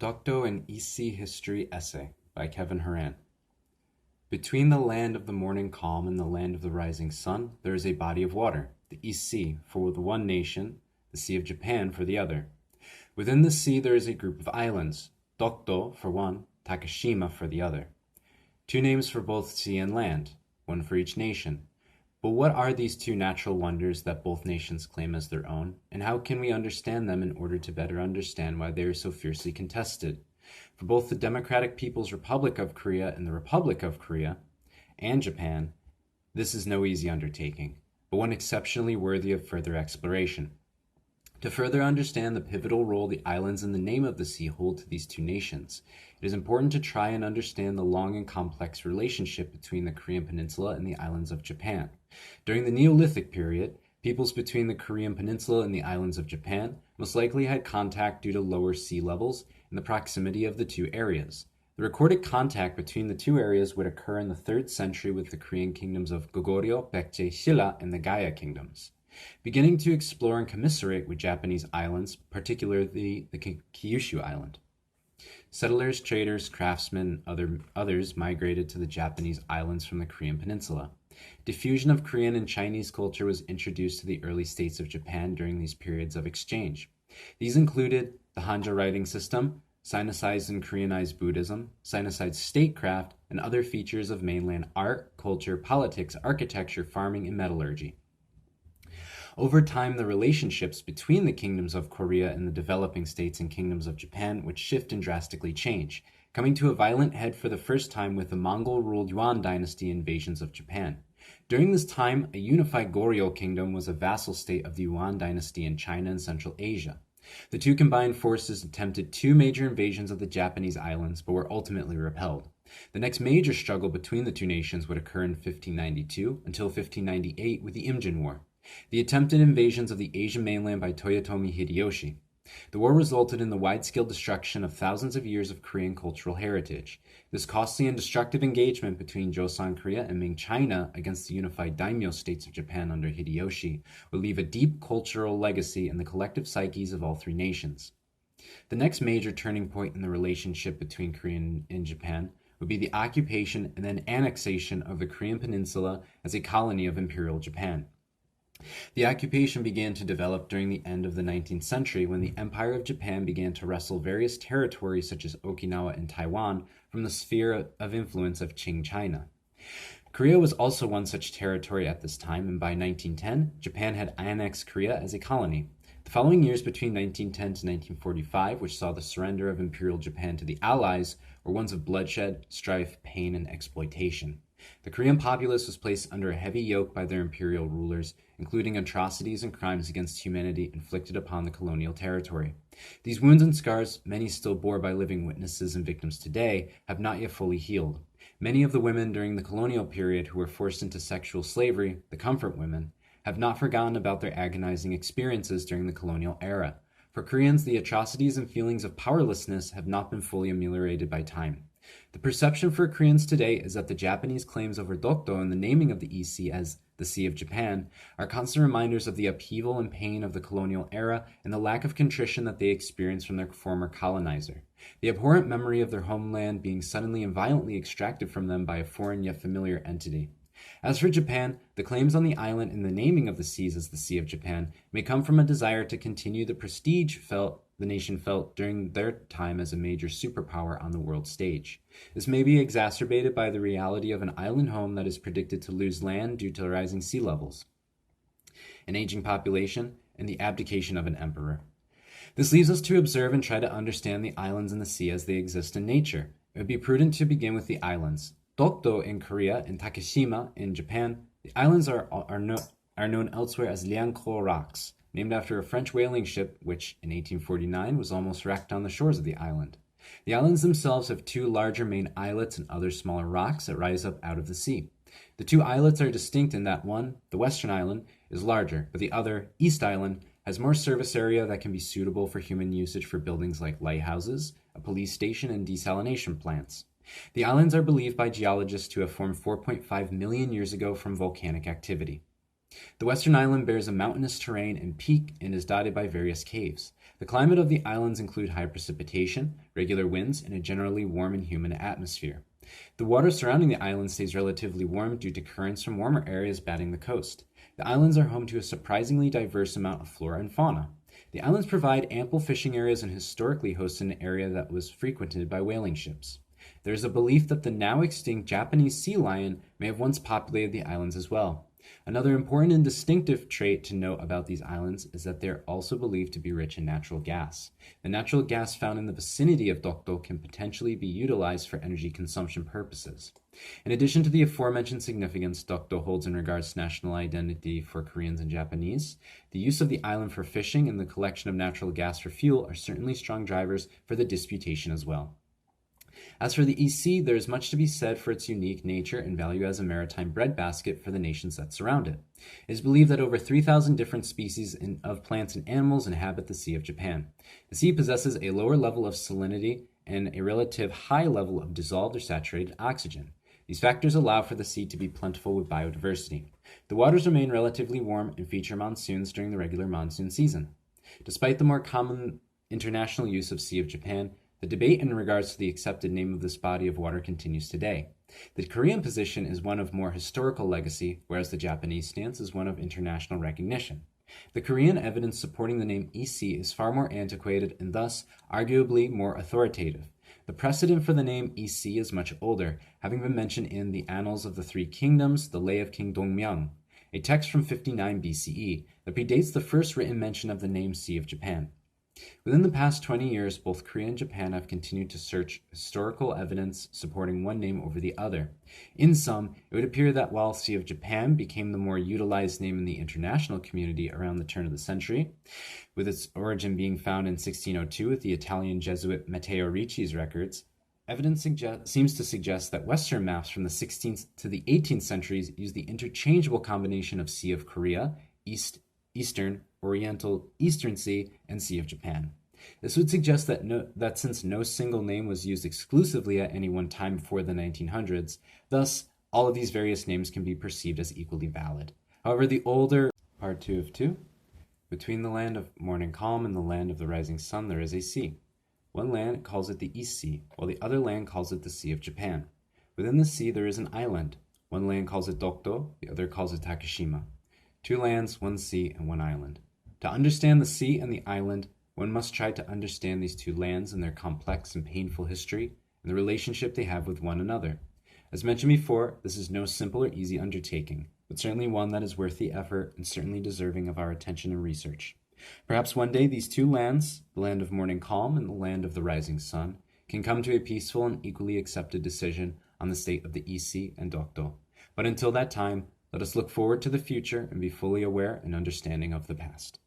Dokdo, an EC History Essay by Kevin-Horan. Between the land of the morning calm and the land of the rising sun, there is a body of water, the East Sea, for the one nation, the Sea of Japan for the other. Within the sea there is a group of islands, Dokdo for one, Takashima for the other. Two names for both sea and land, one for each nation. But what are these two natural wonders that both nations claim as their own, and how can we understand them in order to better understand why they are so fiercely contested? For both the Democratic People's Republic of Korea and the Republic of Korea, and Japan, this is no easy undertaking, but one exceptionally worthy of further exploration. To further understand the pivotal role the islands and the name of the sea hold to these two nations, it is important to try and understand the long and complex relationship between the Korean Peninsula and the islands of Japan. During the Neolithic period, peoples between the Korean Peninsula and the islands of Japan most likely had contact due to lower sea levels and the proximity of the two areas. The recorded contact between the two areas would occur in the 3rd century with the Korean kingdoms of Goguryeo, Baekje, Silla, and the Gaya kingdoms. Beginning to explore and commiserate with Japanese islands, particularly the Kyushu Island. Settlers, traders, craftsmen, and others migrated to the Japanese islands from the Korean Peninsula. Diffusion of Korean and Chinese culture was introduced to the early states of Japan during these periods of exchange. These included the Hanja writing system, Sinicized and Koreanized Buddhism, Sinicized statecraft, and other features of mainland art, culture, politics, architecture, farming, and metallurgy. Over time, the relationships between the kingdoms of Korea and the developing states and kingdoms of Japan would shift and drastically change, coming to a violent head for the first time with the Mongol-ruled Yuan dynasty invasions of Japan. During this time, a unified Goryeo kingdom was a vassal state of the Yuan dynasty in China and Central Asia. The two combined forces attempted 2 major invasions of the Japanese islands, but were ultimately repelled. The next major struggle between the two nations would occur in 1592 until 1598 with the Imjin War, the attempted invasions of the Asian mainland by Toyotomi Hideyoshi. The war resulted in the wide-scale destruction of thousands of years of Korean cultural heritage. This costly and destructive engagement between Joseon Korea and Ming China against the unified daimyo states of Japan under Hideyoshi would leave a deep cultural legacy in the collective psyches of all 3 nations. The next major turning point in the relationship between Korea and Japan would be the occupation and then annexation of the Korean Peninsula as a colony of Imperial Japan. The occupation began to develop during the end of the 19th century when the Empire of Japan began to wrestle various territories such as Okinawa and Taiwan from the sphere of influence of Qing China. Korea was also one such territory at this time, and by 1910, Japan had annexed Korea as a colony. The following years between 1910 to 1945, which saw the surrender of Imperial Japan to the Allies, were ones of bloodshed, strife, pain, and exploitation. The Korean populace was placed under a heavy yoke by their imperial rulers, including atrocities and crimes against humanity inflicted upon the colonial territory. These wounds and scars, many still bore by living witnesses and victims today, have not yet fully healed. Many of the women during the colonial period who were forced into sexual slavery, the comfort women, have not forgotten about their agonizing experiences during the colonial era. For Koreans, the atrocities and feelings of powerlessness have not been fully ameliorated by time. The perception for Koreans today is that the Japanese claims over Dokdo and the naming of the EC as the Sea of Japan are constant reminders of the upheaval and pain of the colonial era and the lack of contrition that they experienced from their former colonizer, the abhorrent memory of their homeland being suddenly and violently extracted from them by a foreign yet familiar entity. As for Japan, the claims on the island and the naming of the seas as the Sea of Japan may come from a desire to continue the prestige the nation felt during their time as a major superpower on the world stage. This may be exacerbated by the reality of an island home that is predicted to lose land due to rising sea levels, an aging population, and the abdication of an emperor. This leaves us to observe and try to understand the islands and the sea as they exist in nature. It would be prudent to begin with the islands. Dokdo in Korea and Takashima in Japan, the islands are known elsewhere as Liankou Rocks, named after a French whaling ship which, in 1849, was almost wrecked on the shores of the island. The islands themselves have 2 larger main islets and other smaller rocks that rise up out of the sea. The 2 islets are distinct in that one, the western island, is larger, but the other, East Island, has more surface area that can be suitable for human usage for buildings like lighthouses, a police station, and desalination plants. The islands are believed by geologists to have formed 4.5 million years ago from volcanic activity. The western island bears a mountainous terrain and peak and is dotted by various caves. The climate of the islands include high precipitation, regular winds, and a generally warm and humid atmosphere. The water surrounding the island stays relatively warm due to currents from warmer areas batting the coast. The islands are home to a surprisingly diverse amount of flora and fauna. The islands provide ample fishing areas and historically hosted an area that was frequented by whaling ships. There is a belief that the now extinct Japanese sea lion may have once populated the islands as well. Another important and distinctive trait to note about these islands is that they are also believed to be rich in natural gas. The natural gas found in the vicinity of Dokdo can potentially be utilized for energy consumption purposes. In addition to the aforementioned significance Dokdo holds in regards to national identity for Koreans and Japanese, the use of the island for fishing and the collection of natural gas for fuel are certainly strong drivers for the disputation as well. As for the EC, there is much to be said for its unique nature and value as a maritime breadbasket for the nations that surround it. It is believed that over 3,000 different species of plants and animals inhabit the Sea of Japan. The sea possesses a lower level of salinity and a relative high level of dissolved or saturated oxygen. These factors allow for the sea to be plentiful with biodiversity. The waters remain relatively warm and feature monsoons during the regular monsoon season. Despite the more common international use of Sea of Japan, the debate in regards to the accepted name of this body of water continues today. The Korean position is one of more historical legacy, whereas the Japanese stance is one of international recognition. The Korean evidence supporting the name EC is far more antiquated and thus arguably more authoritative. The precedent for the name EC is much older, having been mentioned in the Annals of the Three Kingdoms, the Lay of King Dongmyang, a text from 59 BCE that predates the first written mention of the name Sea of Japan. Within the past 20 years, both Korea and Japan have continued to search historical evidence supporting one name over the other. In sum, it would appear that while Sea of Japan became the more utilized name in the international community around the turn of the century, with its origin being found in 1602 with the Italian Jesuit Matteo Ricci's records, evidence seems to suggest that Western maps from the 16th to the 18th centuries used the interchangeable combination of Sea of Korea, Eastern, Oriental, Eastern Sea, and Sea of Japan. This would suggest that since no single name was used exclusively at any one time before the 1900s, thus all of these various names can be perceived as equally valid. However, the older Part 2 of 2, between the land of morning calm and the land of the rising sun there is a sea. One land calls it the East Sea, while the other land calls it the Sea of Japan. Within the sea there is an island. One land calls it Dokdo, the other calls it Takeshima. Two lands, one sea, and one island. To understand the sea and the island, one must try to understand these two lands and their complex and painful history and the relationship they have with one another. As mentioned before, this is no simple or easy undertaking, but certainly one that is worth the effort and certainly deserving of our attention and research. Perhaps one day these two lands, the land of morning calm and the land of the rising sun, can come to a peaceful and equally accepted decision on the state of the EC and Dokdo. But until that time, let us look forward to the future and be fully aware and understanding of the past.